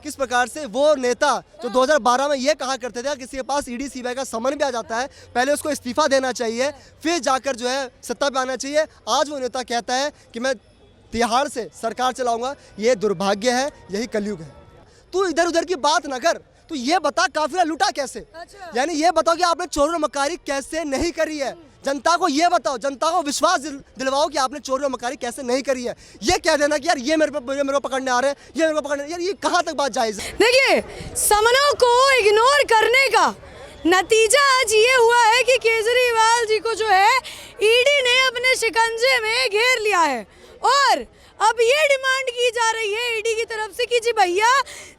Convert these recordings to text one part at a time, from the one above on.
किस प्रकार से वो नेता जो 2012 में ये कहा करते थे किसी के पास ईडी सीबीआई का समन भी आ जाता है पहले उसको इस्तीफा देना चाहिए फिर जाकर जो है सत्ता पे आना चाहिए, आज वो नेता कहता है कि मैं तिहाड़ से सरकार चलाऊंगा। ये दुर्भाग्य है, यही कलयुग है। तू इधर उधर की बात ना कर, तू ये बता काफिला लूटा कैसे। अच्छा। यानी ये बताओ कि आपने चोरी मकारी कैसे नहीं करी है, जनता को ये बताओ, जनता को विश्वास दिलवाओ कि आपने चोरी मकारी कैसे नहीं करी है। ये कह देना कि यार ये मेरे को पकड़ने आ रहे हैं, ये मेरे को पकड़ने, यार ये कहाँ तक बात जायज है। देखिए, समनों को इग्नोर करने का नतीजा आज ये हुआ है कि केजरीवाल जी को जो है ईडी ने अपने शिकंजे में घेर लिया है और अब ये डिमांड की जा रही है ईडी की तरफ से कि जी भैया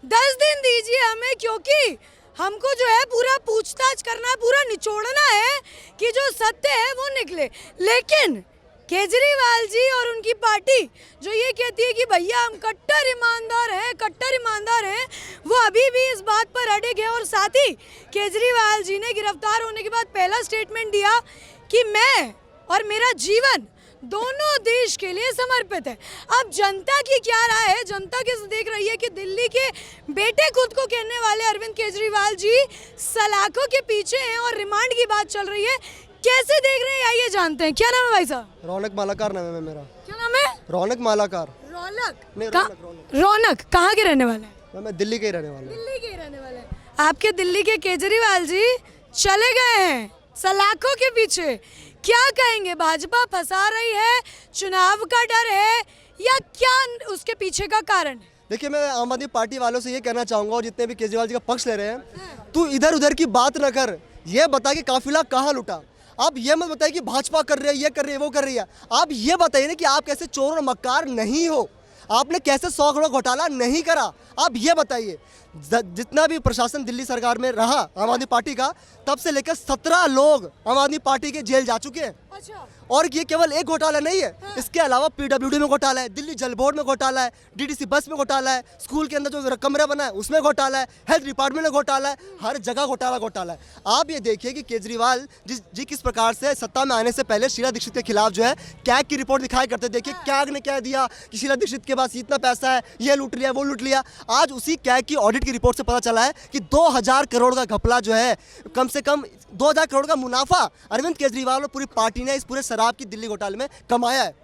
10 दिन दीजिए हमें, क्योंकि हमको जो है पूरा पूछताछ करना है, पूरा निचोड़ना है कि जो सत्य है वो निकले। लेकिन केजरीवाल जी और उनकी पार्टी जो ये कहती है कि भैया हम कट्टर ईमानदार हैं, वो अभी भी इस बात पर अड़िग है। और साथ ही केजरीवाल जी ने गिरफ्तार होने के बाद पहला स्टेटमेंट दिया कि मैं और मेरा जीवन दोनों देश के लिए समर्पित है। अब जनता की क्या राय है, जनता कैसे देख रही है कि दिल्ली के बेटे खुद को कहने वाले अरविंद केजरीवाल जी सलाखों के पीछे हैं और रिमांड की बात चल रही है, कैसे देख रहे हैं आइए जानते हैं। क्या नाम है भाई साहब? रौनक मालाकार नाम है मेरा। क्या नाम है? रौनक मालाकार। रौनक कहाँ के रहने वाले हैं? मैं दिल्ली के ही रहने वाला। दिल्ली के रहने वाले हैं। आपके दिल्ली के केजरीवाल जी चले गए हैं सलाखों के पीछे, क्या कहेंगे? भाजपा फंसा रही है, चुनाव का डर है या क्या उसके पीछे का कारण है? देखिए, मैं आम आदमी पार्टी वालों से ये कहना चाहूँगा और जितने भी केजरीवाल जी का पक्ष ले रहे हैं, तू इधर उधर की बात ना कर, ये बता कि काफिला कहाँ लुटा। आप ये मत बताइए कि भाजपा कर रही है, ये कर रही है, वो कर रही है। आप ये बताइए ना कि आप कैसे चोर और मक्कार नहीं हो, आपने कैसे 100 करोड़ घोटाला नहीं करा। आप ये बताइए, जितना भी प्रशासन दिल्ली सरकार में रहा आम आदमी पार्टी का, तब से लेकर 17 लोग आम आदमी पार्टी के जेल जा चुके हैं। अच्छा। और ये केवल एक घोटाला नहीं है, हाँ। इसके अलावा पीडब्ल्यूडी में घोटाला है, दिल्ली जल बोर्ड में घोटाला है, डीडीसी बस में घोटाला है, स्कूल के अंदर जो कमरा बना है उसमें घोटाला है, हेल्थ डिपार्टमेंट में घोटाला है, हर जगह घोटाला है। आप ये देखिए कि केजरीवाल जी किस प्रकार से सत्ता में आने से पहले शीला दीक्षित के खिलाफ जो है कैग की रिपोर्ट दिखाया करते। देखिए कैग ने क्या दिया कि शीला दीक्षित के पास इतना पैसा है, ये लूट लिया, वो लूट लिया। आज उसी कैग की ऑडिट की रिपोर्ट से पता चला है कि 2000 करोड़ का घपला जो है, कम से कम 2000 करोड़ का मुनाफा अरविंद केजरीवाल और पूरी पार्टी ने इस पूरे शराब की दिल्ली घोटाले में कमाया है।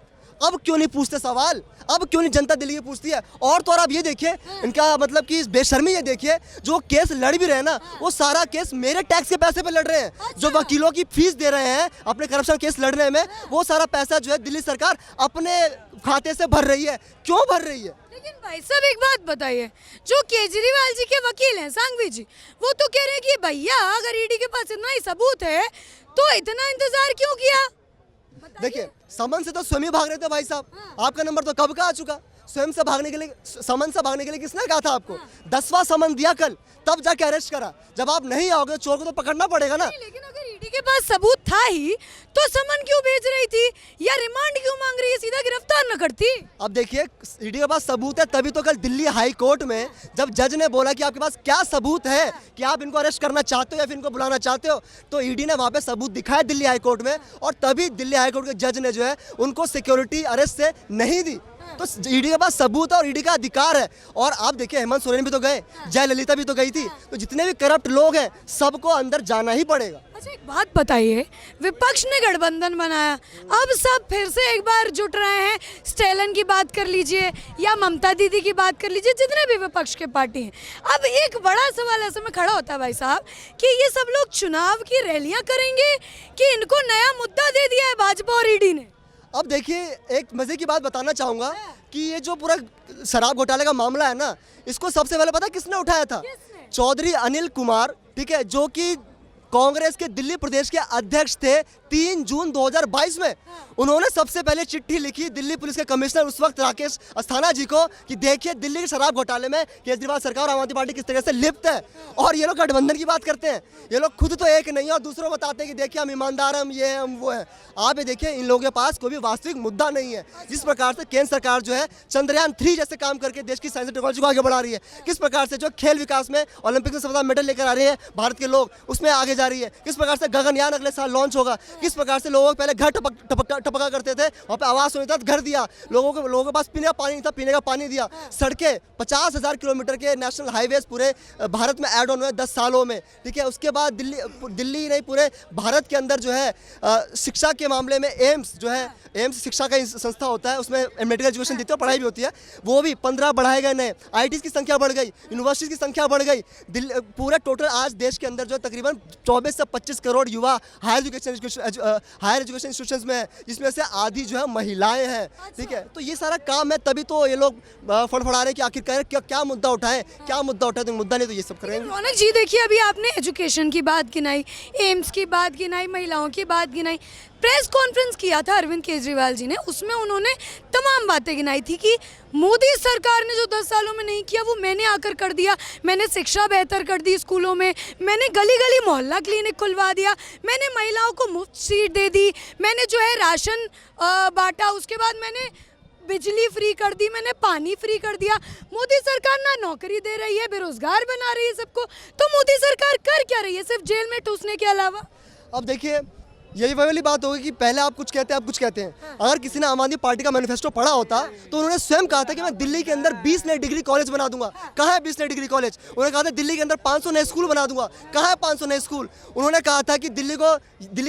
अब क्यों नहीं पूछते सवाल, अब क्यों नहीं जनता दिल्ली की पूछती है? और तो और आप ये देखिए इनका मतलब कि इस बेशर्मी, ये देखिए जो केस लड़ भी रहे हैं ना, वो सारा केस मेरे टैक्स के पैसे पे लड़ रहे हैं। जो वकीलों की फीस दे रहे हैं अपने करप्शन केस लड़ने में, वो सारा पैसा जो है दिल्ली सरकार अपने खाते से भर रही है। क्यों भर रही है? लेकिन भाई साहब एक बात बताइए, जो केजरीवाल जी के वकील हैं सांघवी जी, वो तो कह रहे हैं कि भैया अगर ईडी के पास इतना ही सबूत है तो इतना इंतजार क्यों किया? देखिए, समन से तो स्वयं ही भाग रहे थे भाई साहब। हाँ। आपका नंबर तो कब का आ चुका, स्वयं से भागने के लिए, समन से भागने के लिए किसने कहा था आपको? हाँ। 10वां समन दिया कल, तब जाके अरेस्ट करा। जब आप नहीं आओगे चोर को तो पकड़ना पड़ेगा ना। लेकिन अगर ईडी के पास सबूत था ही तो समन क्यों भेज रही थी या रिमांड क्यों मांग रही है, सीधा गिरफ्तार न करती? अब देखिए, ईडी के पास सबूत है तभी तो कल दिल्ली हाई कोर्ट में जब जज ने बोला कि आपके पास क्या सबूत है कि आप इनको अरेस्ट करना चाहते हो या फिर इनको बुलाना चाहते हो, तो ईडी ने वहां पे सबूत दिखाया दिल्ली हाई कोर्ट में, और तभी दिल्ली हाई कोर्ट के जज ने जो है उनको सिक्योरिटी अरेस्ट से नहीं दी। तो ईडी के पास सबूत है और ईडी का अधिकार है। और आप देखिए, हेमंत सोरेन भी तो गए, जयललिता भी तो गई थी, तो जितने भी करप्ट लोग हैं सबको अंदर जाना ही पड़ेगा। अच्छा एक बात बताइए, विपक्ष ने गठबंधन बनाया, अब सब फिर से एक बार जुट रहे हैं, स्टेलिन की बात कर लीजिए या ममता दीदी की बात कर लीजिए, जितने भी विपक्ष के पार्टी हैं। अब एक बड़ा सवाल ऐसे में खड़ा होता है भाई साहब कि ये सब लोग चुनाव की रैलियां करेंगे कि इनको नया मुद्दा दे दिया है भाजपा और ईडी ने? अब देखिए, एक मजे की बात बताना चाहूँगा कि ये जो पूरा शराब घोटाले का मामला है ना, इसको सबसे पहले पता किसने उठाया था? चौधरी अनिल कुमार, ठीक है, जो कि कांग्रेस के दिल्ली प्रदेश के अध्यक्ष थे 3 जून 2022 में। उन्होंने सबसे पहले चिट्ठी लिखी दिल्ली पुलिस के कमिश्नर उस वक्त राकेश अस्थाना जी को कि देखिए दिल्ली के शराब घोटाले में केजरीवाल सरकार और आम आदमी पार्टी किस तरह से लिप्त है। और ये लोग गठबंधन की बात करते हैं, ये लोग खुद तो एक नहीं है और दूसरों को बताते हैं कि देखिए हम ईमानदार, हम ये हम वो है। आप ये देखिए, इन लोगों के पास कोई भी वास्तविक मुद्दा नहीं है। जिस प्रकार से केंद्र सरकार जो है चंद्रयान 3 जैसे काम करके देश की साइंस एंड टेक्नोलॉजी को आगे बढ़ा रही है, किस प्रकार से जो खेल विकास में ओलंपिक में 17 मेडल लेकर आ रहे हैं भारत के लोग, उसमें आगे जा रही है, किस प्रकार से गगनयान अगले साल लॉन्च होगा, किस प्रकार से लोगों को पहले घर टपका करते थे, वहाँ पे आवास होता था, घर दिया, लोगों के पास पीने का पानी नहीं था, पीने का पानी दिया, सड़कें 50,000 किलोमीटर के नेशनल हाईवेज पूरे भारत में ऐड ऑन हुए 10 सालों में, ठीक है। उसके बाद दिल्ली नहीं पूरे भारत के अंदर जो है शिक्षा के मामले में एम्स जो है, एम्स शिक्षा का संस्था होता है, उसमें मेडिकल एजुकेशन देती है, पढ़ाई भी होती है, वो भी 15 बढ़ाए गए नए, IITs की संख्या बढ़ गई, यूनिवर्सिटीज़ की संख्या बढ़ गई, पूरा टोटल आज देश के अंदर जो है तकरीबन 24 से 25 करोड़ युवा हायर एजुकेशन इंस्टीट्यूशंस में है, जिसमें से आधी जो है महिलाएं हैं, ठीक है। तो ये सारा काम है, तभी तो ये लोग फड़फड़ा रहे हैं कि आखिरकार क्या मुद्दा उठाएं, क्या मुद्दा उठाए, तो मुद्दा नहीं तो ये सब करेंगे। रौनक जी देखिए, अभी आपने एजुकेशन की बात गिनाई, एम्स की बात गिनाई, महिलाओं की बात गिनाई, प्रेस कॉन्फ्रेंस किया था अरविंद केजरीवाल जी ने, उसमें उन्होंने तमाम बातें गिनाई थी कि मोदी सरकार ने जो 10 सालों में नहीं किया वो मैंने आकर कर दिया, मैंने शिक्षा बेहतर कर दी स्कूलों में, मैंने गली गली मोहल्ला क्लिनिक खुलवा दिया, मैंने महिलाओं को मुफ्त सीट दे दी, मैंने जो है राशन बांटा, उसके बाद मैंने बिजली फ्री कर दी, मैंने पानी फ्री कर दिया। मोदी सरकार ना नौकरी दे रही है, बेरोजगार बना रही है सबको, तो मोदी सरकार कर क्या रही है सिर्फ जेल में ठूसने के अलावा? अब देखिए, यही वाली बात होगी कि पहले आप कुछ कहते हैं, आप कुछ कहते हैं। अगर किसी ने आम आदमी पार्टी का मैनिफेस्टो पढ़ा होता तो उन्होंने स्वयं कहा था कि मैं दिल्ली के अंदर 20 नए डिग्री कॉलेज बना दूंगा। कहाँ है 20 नए डिग्री कॉलेज? उन्होंने कहा था दिल्ली के अंदर 500 नए स्कूल बना दूंगा। कहाँ है 500 नए स्कूल? उन्होंने कहा था कि दिल्ली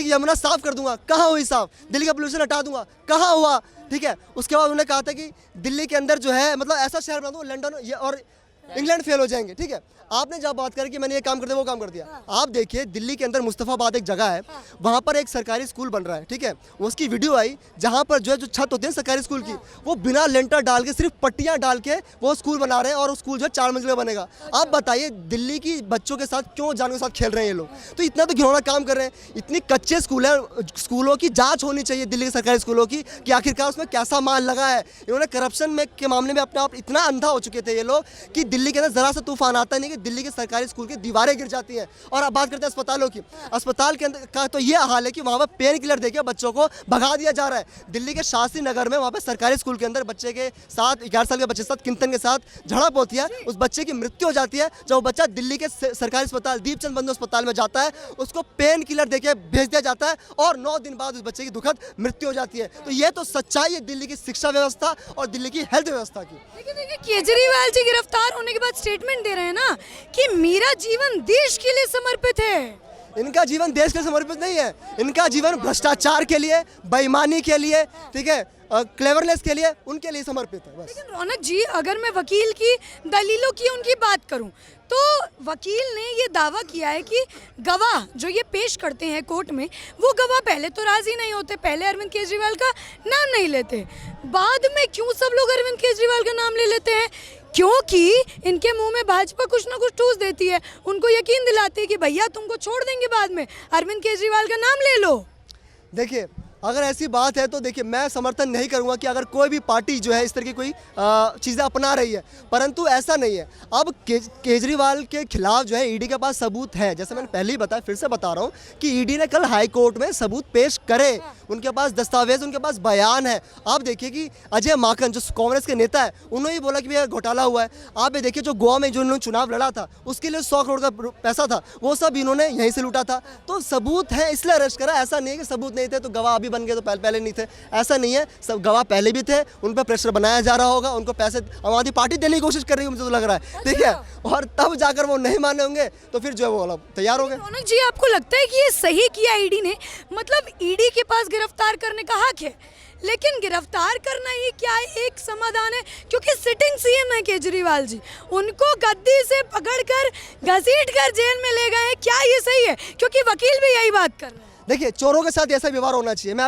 की यमुना साफ कर दूंगा। कहाँ हुई साफ? दिल्ली का पोल्यूशन हटा दूंगा। कहाँ हुआ? ठीक है। उसके बाद उन्होंने कहा था कि दिल्ली के अंदर जो है मतलब ऐसा शहर बना दूंगा, लंदन और इंग्लैंड फेल हो जाएंगे, ठीक है। आपने जब बात करी कि मैंने ये काम कर दिया, वो काम कर दिया। आप देखिए, दिल्ली के अंदर मुस्तफाबाद एक जगह है, वहाँ पर एक सरकारी स्कूल बन रहा है, ठीक है। उसकी वीडियो आई जहाँ पर जो छत होती है सरकारी स्कूल की, वो बिना लेंटर डाल के, सिर्फ पट्टियाँ डाल के वो स्कूल बना रहे हैं, और स्कूल जो है 4 मंजिला बनेगा। आप बताइए, दिल्ली की बच्चों के साथ क्यों जानवरों के साथ खेल रहे हैं ये लोग? तो इतना तो घिनौना काम कर रहे हैं। इतनी कच्चे स्कूल है, स्कूलों की जाँच होनी चाहिए दिल्ली के सरकारी स्कूलों की, कि आखिरकार उसमें कैसा माल लगा है। इन्होंने करप्शन में के मामले में अपने आप इतना अंधा हो चुके थे ये लोग कि दिल्ली के अंदर जरा सा तूफान आता नहीं कि दिल्ली के सरकारी स्कूल की दीवारें गिर जाती हैं। और अब बात करते हैं अस्पतालों की। अस्पताल के अंदर का तो ये हाल है कि वहाँ पर पेन किलर देके बच्चों को भगा दिया जा रहा है। दिल्ली के शास्त्री नगर में वहाँ पे सरकारी स्कूल के अंदर बच्चे के साथ 11 साल के बच्चे के साथ किंतन के साथ झड़प होती है, उस बच्चे की मृत्यु हो जाती है। जब वो बच्चा दिल्ली के सरकारी अस्पताल दीपचंद बंधु अस्पताल में जाता है, उसको पेन किलर देके भेज दिया जाता है, और 9 दिन बाद उस बच्चे की दुखद मृत्यु हो जाती है। तो ये तो सच्चाई है दिल्ली की शिक्षा व्यवस्था और दिल्ली की हेल्थ व्यवस्था की। देखिए, केजरीवाल जी गिरफ्तार होने के बाद स्टेटमेंट दे रहे हैं ना कि मेरा जीवन देश के लिए समर्पित है। इनका जीवन देश के लिए समर्पित नहीं है, इनका जीवन भ्रष्टाचार के लिए, बेईमानी के लिए, ठीक है, क्लेवरनेस के लिए, उनके लिए समर्पित है बस। लेकिन रौनक जी, अगर मैं वकील की दलीलों की उनकी बात करूं, तो वकील ने ये दावा किया है कि गवाह जो ये पेश करते हैं कोर्ट में, वो गवाह पहले तो राजी नहीं होते, पहले अरविंद केजरीवाल का नाम नहीं लेते, बाद में क्यों सब लोग अरविंद केजरीवाल का नाम ले लेते हैं? क्योंकि इनके मुंह में भाजपा कुछ ना कुछ ठूस देती है, उनको यकीन दिलाती है कि भैया तुमको छोड़ देंगे बाद में, अरविंद केजरीवाल का नाम ले लो। देखिए, अगर ऐसी बात है तो देखिए, मैं समर्थन नहीं करूंगा कि अगर कोई भी पार्टी जो है इस तरह की कोई चीज़ें अपना रही है, परंतु ऐसा नहीं है। अब केजरीवाल के खिलाफ जो है ईडी के पास सबूत है, जैसे मैंने पहले ही बताया, फिर से बता रहा हूँ कि ईडी ने कल हाई कोर्ट में सबूत पेश करे, उनके पास दस्तावेज, उनके पास बयान है। आप देखिए कि अजय माकन जो कांग्रेस के नेता है, उन्होंने ही बोला कि भैया घोटाला हुआ है। आप ये देखिए, जो गोवा में जो उन्होंने चुनाव लड़ा था, उसके लिए 100 करोड़ का पैसा था, वो सब इन्होंने यहीं से लूटा था। तो सबूत है इसलिए अरेस्ट करा, ऐसा नहीं है कि सबूत नहीं थे तो गवाह अभी बन गए तो पहले नहीं थे, ऐसा नहीं है। सब गवाह पहले भी थे, उन पर प्रेशर बनाया जा रहा होगा, उनको पैसे आम आदमी पार्टी देने की कोशिश कर रही है, मुझे तो लग रहा है, ठीक है। और तब जाकर वो नहीं माने होंगे तो फिर जो है वो तैयार हो गए। रौनक जी, आपको लगता है कि ये सही किया ईडी ने? मतलब ईडी के पास गिरफ्तार करने का हक है, लेकिन गिरफ्तार करना ही क्या एक समाधान है? क्योंकि सिटिंग सीएम है केजरीवाल जी, उनको गद्दी से पकड़कर घसीटकर जेल में ले गए हैं, क्या ये सही है? क्योंकि वकील भी यही बात कर रहे हैं। देखिए, चोरों के साथ ऐसा व्यवहार होना चाहिए। मैं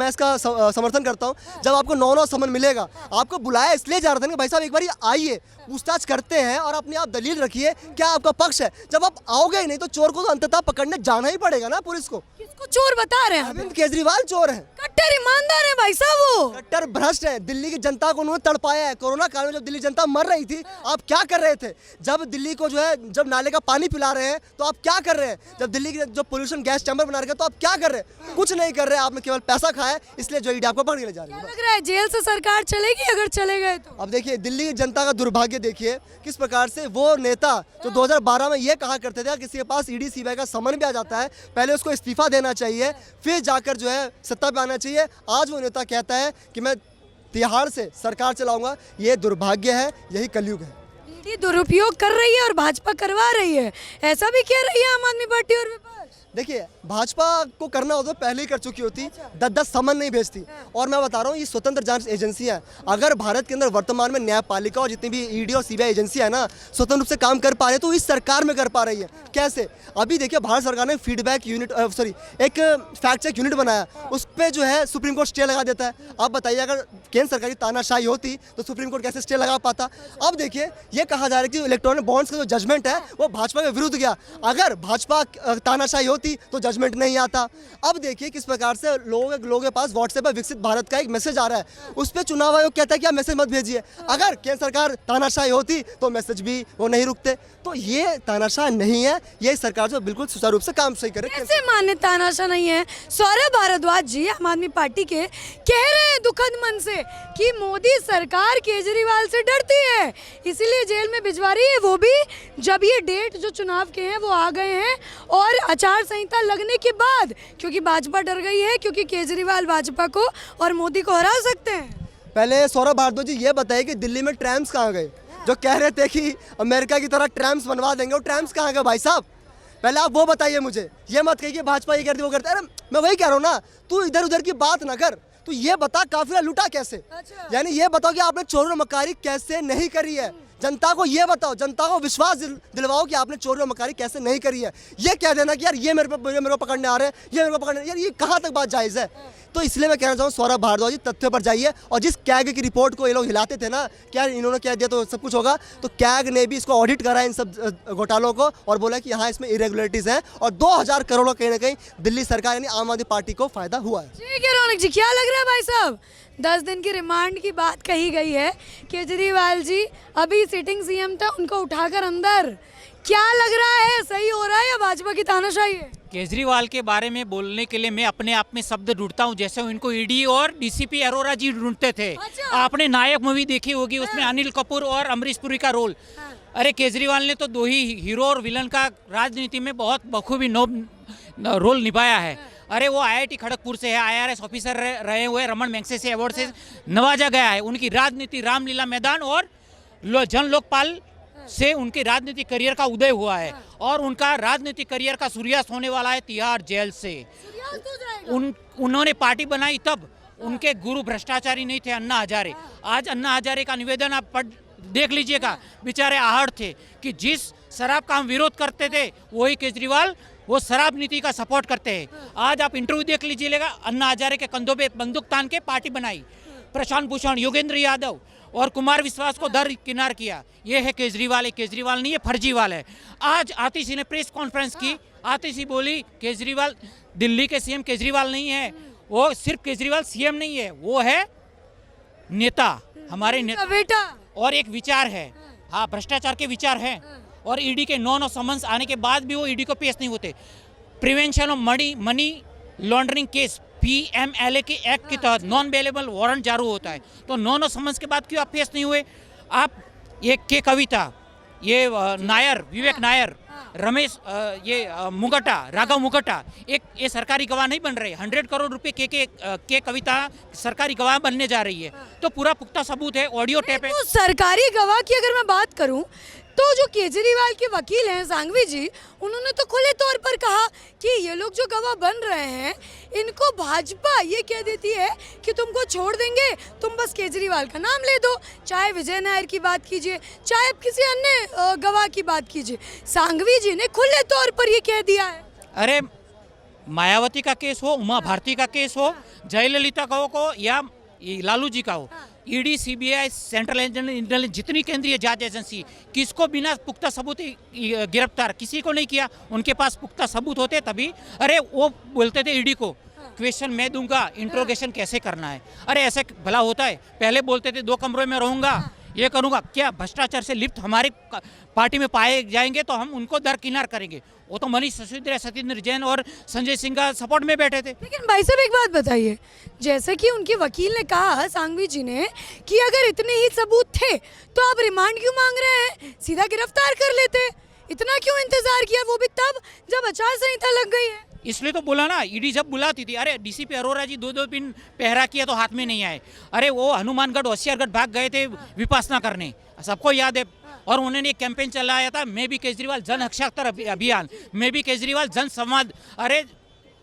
इसका समर्थन करता हूँ। जब आपको 9 समन मिलेगा, आपको बुलाया इसलिए जा रहा था कि भाई साहब एक बार आइए, पूछताछ करते हैं और अपने आप दलील रखिए, क्या आपका पक्ष है। जब आप आओगे ही नहीं तो चोर को तो अंततः पकड़ने जाना ही पड़ेगा ना पुलिस को। किसको चोर बता रहे हैं? अरविंद केजरीवाल चोर है, कट्टर ईमानदार है भाई साहब, वो कट्टर भ्रष्ट है। दिल्ली की जनता को उन्होंने तड़पाया है। कोरोना काल में जब दिल्ली जनता मर रही थी, आप क्या कर रहे थे? जब दिल्ली को जो है जब नाले का पानी पिला रहे हैं तो आप क्या कर रहे हैं? जब दिल्ली की जो पोल्यूशन गैस चैम्बर बना रहे हैं तो आप क्या कर रहे हैं? कुछ नहीं कर रहे, आपने केवल पैसा खाया है, इसलिए जो ईडी आपको पकड़ के ले जा रही है। लग रहा है जेल से सरकार चलेगी अगर चले गए तो? अब देखिए दिल्ली की जनता का दुर्भाग्य देखिए किस प्रकार से वो नेता जो 2012 में ये कहा करते थे किसी के पास ईडी सीबीआई का समन भी आ जाता है पहले उसको इस्तीफा देना चाहिए फिर जाकर जो है सत्ता पे आना चाहिए, आज वो नेता कहता है कि मैं तिहाड़ से सरकार चलाऊंगा। ये दुर्भाग्य है, यही कलयुग है। ईडी दुरुपयोग कर रही है और भाजपा करवा रही है, ऐसा भी कह रही है आम आदमी पार्टी और विपक्ष। देखिए भाजपा को करना हो तो पहले ही कर चुकी होती, 10-10 समन नहीं भेजती। और मैं बता रहा हूँ ये स्वतंत्र जांच एजेंसी है, अगर भारत के अंदर वर्तमान में न्यायपालिका और जितनी भी ईडी और सीबीआई एजेंसी है ना स्वतंत्र रूप से काम कर पा रहे हैं तो इस सरकार में कर पा रही है। कैसे? अभी देखिए भारत सरकार ने फीडबैक यूनिट एक फैक्ट चेक यूनिट बनाया, उस पर जो है सुप्रीम कोर्ट स्टे लगा देता है। अब बताइए अगर केंद्र सरकार की तानाशाही होती तो सुप्रीम कोर्ट कैसे स्टे लगा पाता? अब देखिए ये कहा जा रहा है कि इलेक्ट्रॉनिक बॉन्ड्स का जो जजमेंट है वो भाजपा के विरुद्ध गया, अगर भाजपा तानाशाही होती तो जजमेंट नहीं आता। अब देखिए किस प्रकार से लोगों के पास व्हाट्सएप पर विकसित भारत का एक मैसेज आ रहा है, उस पर चुनाव आयोग कहता है कि आप मैसेज मत भेजिए। अगर केंद्र सरकार तानाशाही होती तो मैसेज भी वो नहीं रुकते। तो ये तानाशाह नहीं है, ये सरकार जो बिल्कुल सुचारू रूप से काम सही करे। कैसे माने तानाशाह नहीं है? सौरभ भारद्वाज जी आम आदमी पार्टी के कह रहे हैं दुखद मन से कि मोदी सरकार केजरीवाल से डरती है इसीलिए जेल में भिजवा रही है, वो भी जब ये डेट जो चुनाव के हैं वो आ गए हैं और आचार संहिता लगने के बाद, क्योंकि भाजपा डर गई है क्योंकि केजरीवाल भाजपा को और मोदी को हरा सकते हैं। पहले सौरभ भारद्वाज जी ये बताइए कि दिल्ली में ट्रैम्स कहाँ गए? जो कह रहे थे कि अमेरिका की तरह ट्रैम्स बनवा देंगे, वो ट्रैम्स कहाँ गए भाई साहब? पहले आप वो बताइए मुझे, ये मत कहिए कि भाजपा ये करती वो करता है। अरे मैं वही कह रहा हूँ ना, तू इधर उधर की बात ना कर, तू ये बता काफिला लूटा कैसे? यानी ये बताओ कि आपने चोरी और मकारी कैसे नहीं करी है, जनता को ये बताओ, जनता को विश्वास दिलवाओ कि आपने चोरी और मकारी कैसे नहीं करी है। ये कह देना कि यार ये मेरे को पकड़ने आ रहे हैं, ये मेरे को पकड़ने, यार ये कहाँ तक बात जायज़ है? तो इसलिए मैं कहना चाहूँ सौरभ भारद्वाज जी तथ्य पर जाइए। और जिस कैग की रिपोर्ट को ये लोग हिलाते थे ना कि यार इन्होंने कह दिया तो सब कुछ होगा, तो कैग ने भी इसको ऑडिट करा इन सब घोटालों को और बोला कि हाँ इसमें इरेगुलरिटीज़ हैं और 2000 करोड़ का कहीं ना कहीं दिल्ली सरकार यानी आम आदमी पार्टी को फायदा हुआ है। ठीक है रौनक जी, क्या लग रहा है भाई साहब? 10 दिन की रिमांड की बात कही गई है, केजरीवाल जी अभी सिटिंग सीएम था, उनको उठाकर अंदर, क्या लग रहा है सही हो रहा है या भाजपा की तानाशाही है? केजरीवाल के बारे में बोलने के लिए मैं अपने आप में शब्द ढूंढता हूँ, जैसे इनको ईडी और डीसीपी अरोरा जी ढूंढते थे। अच्छा। आपने नायक मूवी देखी होगी, उसमें अनिल कपूर और अमरीश पुरी का रोल। अरे केजरीवाल ने तो 2 ही हीरो और विलन का राजनीति में बहुत बखूबी रोल निभाया है। अरे वो IIT खड़गपुर से है, IRS ऑफिसर रहे हुए, रमन मैग्सेसे अवार्ड से नवाजा गया है। उनकी राजनीति रामलीला मैदान और जन लोकपाल से उनके राजनीतिक करियर का उदय हुआ है और उनका राजनीतिक करियर का सूर्यास्त होने वाला है तिहाड़ जेल से। उन्होंने पार्टी बनाई तब उनके गुरु भ्रष्टाचारी नहीं थे अन्ना हजारे। आज अन्ना हजारे का निवेदन आप पढ़ देख लीजिएगा, बेचारे आहड़ थे कि जिस शराब का हम विरोध करते थे वही केजरीवाल वो शराब नीति का सपोर्ट करते हैं। आज आप इंटरव्यू देख लीजिएगा, अन्ना हजारे के कंधों पे बंदूक तान के पार्टी बनाई, प्रशांत भूषण, योगेंद्र यादव और कुमार विश्वास को दरकिनार किया। ये है केजरीवाल, केजरीवाल नहीं है फर्जीवाल है। आज आतिशी ने प्रेस कॉन्फ्रेंस की, आतिशी बोली केजरीवाल दिल्ली के सीएम केजरीवाल नहीं है, वो सिर्फ केजरीवाल सीएम नहीं है, वो है नेता, हमारे नेता बेटा। और एक विचार है, हाँ भ्रष्टाचार के विचार हैं और ईडी के 9 समन्स आने के बाद भी वो ईडी को पेश नहीं होते। Prevention of money laundering case PMLA के एक्ट के तहत नॉन बेलेबल वारंट जारी होता है, तो 9 समन्स के बाद क्यों आप पेश नहीं हुए? आप ये के कविता, ये नायर, विवेक नायर, रमेश मुगटा, राघव मुगटा, एक ये सरकारी गवाह नहीं बन रहे। 100 करोड़ रुपए के कविता सरकारी गवाह बनने जा रही है, तो पूरा पुख्ता सबूत है, ऑडियो टेप है। तो सरकारी गवाह की अगर मैं बात करूं तो जो केजरीवाल के वकील हैं सांघवी जी, उन्होंने तो खुले तौर पर कहा कि ये लोग जो गवाह बन रहे हैं इनको भाजपा ये कह देती है कि तुमको छोड़ देंगे, तुम बस केजरीवाल का नाम ले दो, चाहे विजय नायर की बात कीजिए, चाहे आप किसी अन्य गवाह की बात कीजिए। सांघवी जी ने खुले तौर पर ये कह दिया है। अरे मायावती का केस हो, उमा भारती का केस हो, जयललिता का हो या लालू जी का हो, ईडी, सीबीआई, सेंट्रल इंटेलिजेंस, जितनी केंद्रीय जांच एजेंसी, किसको बिना पुख्ता सबूत गिरफ्तार किसी को नहीं किया। उनके पास पुख्ता सबूत होते तभी। अरे वो बोलते थे ईडी को क्वेश्चन मैं दूंगा, इंट्रोगेशन कैसे करना है। अरे ऐसे भला होता है? पहले बोलते थे 2 कमरों में रहूंगा, ये करूंगा। क्या भ्रष्टाचार से लिप्त हमारी पार्टी में पाए जाएंगे तो हम उनको दरकिनार करेंगे। वो तो मनीष सिसोदिया, सत्येंद्र जैन और संजय सिंह का सपोर्ट में बैठे थे। लेकिन भाई साहब एक बात बताइए, जैसे कि उनके वकील ने कहा सांघवी जी ने कि अगर इतने ही सबूत थे तो आप रिमांड क्यों मांग रहे हैं, सीधा गिरफ्तार कर लेते। इतना क्यों इंतजार किया, वो भी तब जब आचार संहिता लग गई है। इसलिए तो बोला ना, ईडी जब बुलाती थी, अरे डीसीपी अरोरा जी 2-2 दिन पहरा किया तो हाथ में नहीं आए। अरे वो हनुमानगढ़ होशियारगढ़ भाग गए थे विपासना करने, सबको याद है। और उन्होंने एक कैंपेन चलाया था, मैं भी केजरीवाल जन हस्ताक्षर अभियान, मैं भी केजरीवाल जन संवाद। अरे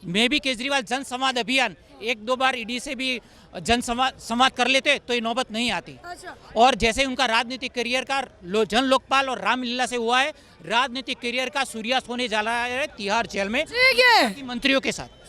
मैं भी केजरीवाल जन संवाद अभियान 1-2 बार ईडी से भी जन संवाद कर लेते तो ये नौबत नहीं आती। अच्छा। और जैसे उनका राजनीतिक करियर का जन लोकपाल और रामलीला से हुआ है, राजनीतिक करियर का सूर्यास्त होने जा रहा है तिहाड़ जेल में ठीक है। मंत्रियों के साथ।